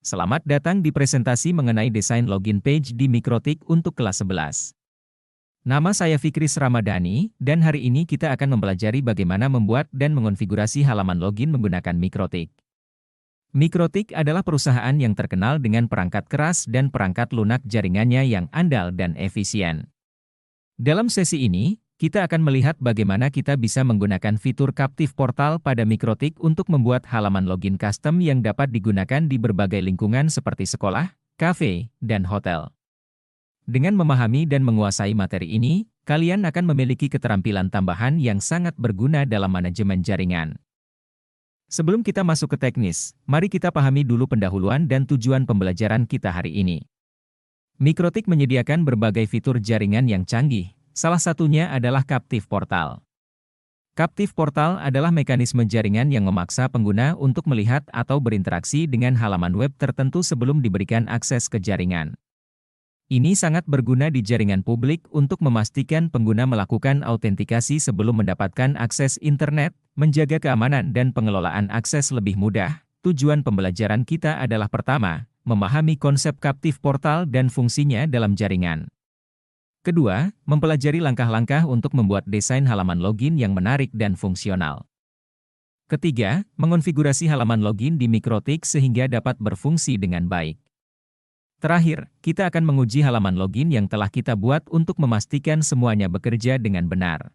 Selamat datang di presentasi mengenai desain login page di Mikrotik untuk kelas 11. Nama saya Fikris Ramadhani, dan hari ini kita akan mempelajari bagaimana membuat dan mengonfigurasi halaman login menggunakan Mikrotik. Mikrotik adalah perusahaan yang terkenal dengan perangkat keras dan perangkat lunak jaringannya yang andal dan efisien. Dalam sesi ini, kita akan melihat bagaimana kita bisa menggunakan fitur Captive Portal pada Mikrotik untuk membuat halaman login custom yang dapat digunakan di berbagai lingkungan seperti sekolah, kafe, dan hotel. Dengan memahami dan menguasai materi ini, kalian akan memiliki keterampilan tambahan yang sangat berguna dalam manajemen jaringan. Sebelum kita masuk ke teknis, mari kita pahami dulu pendahuluan dan tujuan pembelajaran kita hari ini. Mikrotik menyediakan berbagai fitur jaringan yang canggih. Salah satunya adalah Captive Portal. Captive Portal adalah mekanisme jaringan yang memaksa pengguna untuk melihat atau berinteraksi dengan halaman web tertentu sebelum diberikan akses ke jaringan. Ini sangat berguna di jaringan publik untuk memastikan pengguna melakukan autentikasi sebelum mendapatkan akses internet, menjaga keamanan dan pengelolaan akses lebih mudah. Tujuan pembelajaran kita adalah pertama, memahami konsep Captive Portal dan fungsinya dalam jaringan. Kedua, mempelajari langkah-langkah untuk membuat desain halaman login yang menarik dan fungsional. Ketiga, mengonfigurasi halaman login di Mikrotik sehingga dapat berfungsi dengan baik. Terakhir, kita akan menguji halaman login yang telah kita buat untuk memastikan semuanya bekerja dengan benar.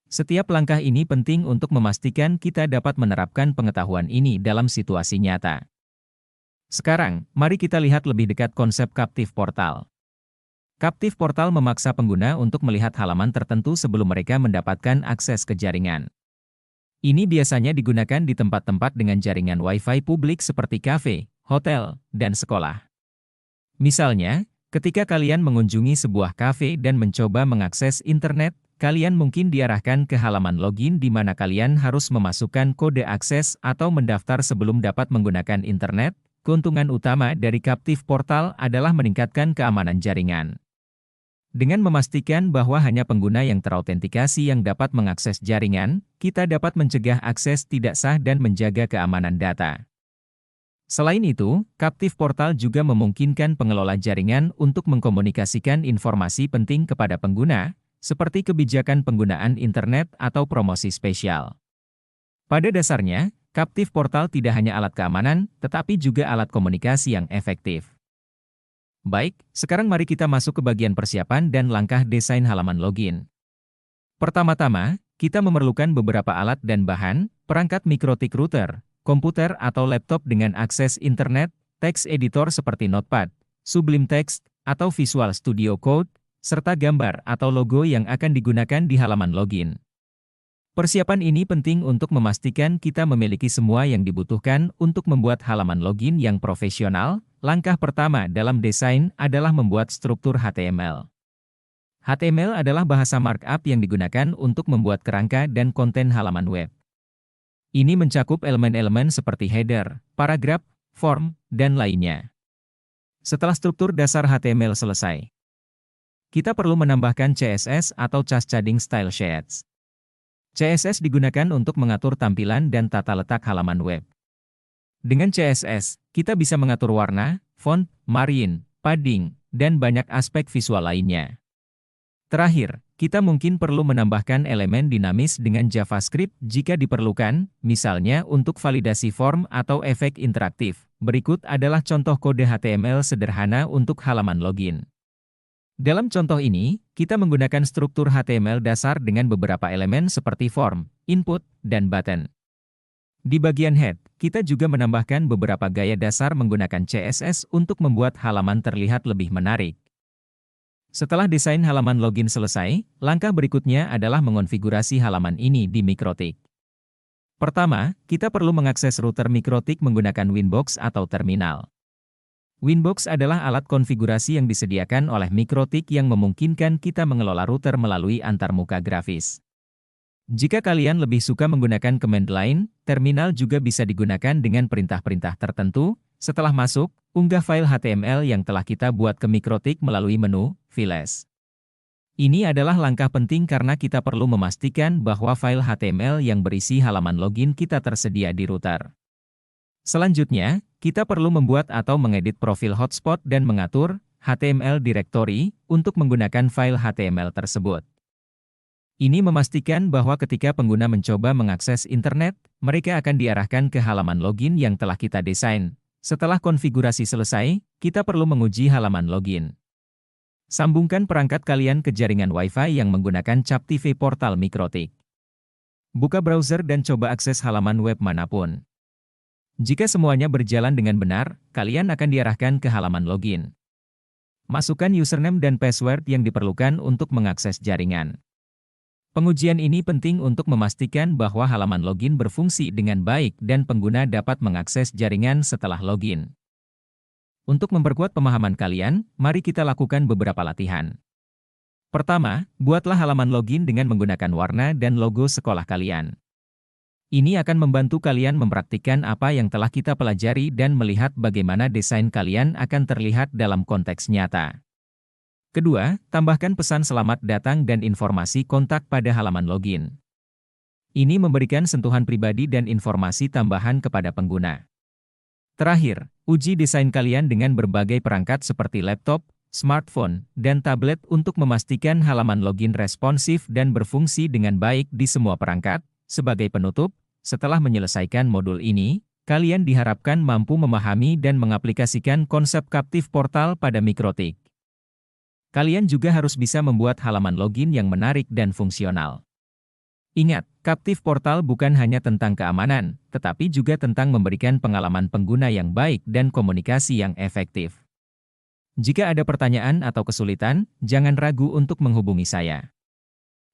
Setiap langkah ini penting untuk memastikan kita dapat menerapkan pengetahuan ini dalam situasi nyata. Sekarang, mari kita lihat lebih dekat konsep Captive Portal. Captive Portal memaksa pengguna untuk melihat halaman tertentu sebelum mereka mendapatkan akses ke jaringan. Ini biasanya digunakan di tempat-tempat dengan jaringan Wi-Fi publik seperti kafe, hotel, dan sekolah. Misalnya, ketika kalian mengunjungi sebuah kafe dan mencoba mengakses internet, kalian mungkin diarahkan ke halaman login di mana kalian harus memasukkan kode akses atau mendaftar sebelum dapat menggunakan internet. Keuntungan utama dari Captive Portal adalah meningkatkan keamanan jaringan. Dengan memastikan bahwa hanya pengguna yang terautentikasi yang dapat mengakses jaringan, kita dapat mencegah akses tidak sah dan menjaga keamanan data. Selain itu, Captive Portal juga memungkinkan pengelola jaringan untuk mengkomunikasikan informasi penting kepada pengguna, seperti kebijakan penggunaan internet atau promosi spesial. Pada dasarnya, Captive Portal tidak hanya alat keamanan, tetapi juga alat komunikasi yang efektif. Baik, sekarang mari kita masuk ke bagian persiapan dan langkah desain halaman login. Pertama-tama, kita memerlukan beberapa alat dan bahan, perangkat Mikrotik router, komputer atau laptop dengan akses internet, teks editor seperti Notepad, Sublime Text, atau Visual Studio Code, serta gambar atau logo yang akan digunakan di halaman login. Persiapan ini penting untuk memastikan kita memiliki semua yang dibutuhkan untuk membuat halaman login yang profesional. Langkah pertama dalam desain adalah membuat struktur HTML. HTML adalah bahasa markup yang digunakan untuk membuat kerangka dan konten halaman web. Ini mencakup elemen-elemen seperti header, paragraf, form, dan lainnya. Setelah struktur dasar HTML selesai, kita perlu menambahkan CSS atau Cascading Style Sheets. CSS digunakan untuk mengatur tampilan dan tata letak halaman web. Dengan CSS, kita bisa mengatur warna, font, margin, padding, dan banyak aspek visual lainnya. Terakhir, kita mungkin perlu menambahkan elemen dinamis dengan JavaScript jika diperlukan, misalnya untuk validasi form atau efek interaktif. Berikut adalah contoh kode HTML sederhana untuk halaman login. Dalam contoh ini, kita menggunakan struktur HTML dasar dengan beberapa elemen seperti form, input, dan button. Di bagian head, kita juga menambahkan beberapa gaya dasar menggunakan CSS untuk membuat halaman terlihat lebih menarik. Setelah desain halaman login selesai, langkah berikutnya adalah mengonfigurasi halaman ini di Mikrotik. Pertama, kita perlu mengakses router Mikrotik menggunakan Winbox atau terminal. Winbox adalah alat konfigurasi yang disediakan oleh Mikrotik yang memungkinkan kita mengelola router melalui antarmuka grafis. Jika kalian lebih suka menggunakan command line, terminal juga bisa digunakan dengan perintah-perintah tertentu. Setelah masuk, unggah file HTML yang telah kita buat ke Mikrotik melalui menu Files. Ini adalah langkah penting karena kita perlu memastikan bahwa file HTML yang berisi halaman login kita tersedia di router. Selanjutnya, kita perlu membuat atau mengedit profil hotspot dan mengatur HTML directory untuk menggunakan file HTML tersebut. Ini memastikan bahwa ketika pengguna mencoba mengakses internet, mereka akan diarahkan ke halaman login yang telah kita desain. Setelah konfigurasi selesai, kita perlu menguji halaman login. Sambungkan perangkat kalian ke jaringan Wi-Fi yang menggunakan CapTV portal Mikrotik. Buka browser dan coba akses halaman web manapun. Jika semuanya berjalan dengan benar, kalian akan diarahkan ke halaman login. Masukkan username dan password yang diperlukan untuk mengakses jaringan. Pengujian ini penting untuk memastikan bahwa halaman login berfungsi dengan baik dan pengguna dapat mengakses jaringan setelah login. Untuk memperkuat pemahaman kalian, mari kita lakukan beberapa latihan. Pertama, buatlah halaman login dengan menggunakan warna dan logo sekolah kalian. Ini akan membantu kalian mempraktikkan apa yang telah kita pelajari dan melihat bagaimana desain kalian akan terlihat dalam konteks nyata. Kedua, tambahkan pesan selamat datang dan informasi kontak pada halaman login. Ini memberikan sentuhan pribadi dan informasi tambahan kepada pengguna. Terakhir, uji desain kalian dengan berbagai perangkat seperti laptop, smartphone, dan tablet untuk memastikan halaman login responsif dan berfungsi dengan baik di semua perangkat. Sebagai penutup, setelah menyelesaikan modul ini, kalian diharapkan mampu memahami dan mengaplikasikan konsep Captive Portal pada Mikrotik. Kalian juga harus bisa membuat halaman login yang menarik dan fungsional. Ingat, Captive Portal bukan hanya tentang keamanan, tetapi juga tentang memberikan pengalaman pengguna yang baik dan komunikasi yang efektif. Jika ada pertanyaan atau kesulitan, jangan ragu untuk menghubungi saya.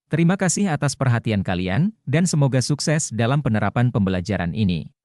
Terima kasih atas perhatian kalian, dan semoga sukses dalam penerapan pembelajaran ini.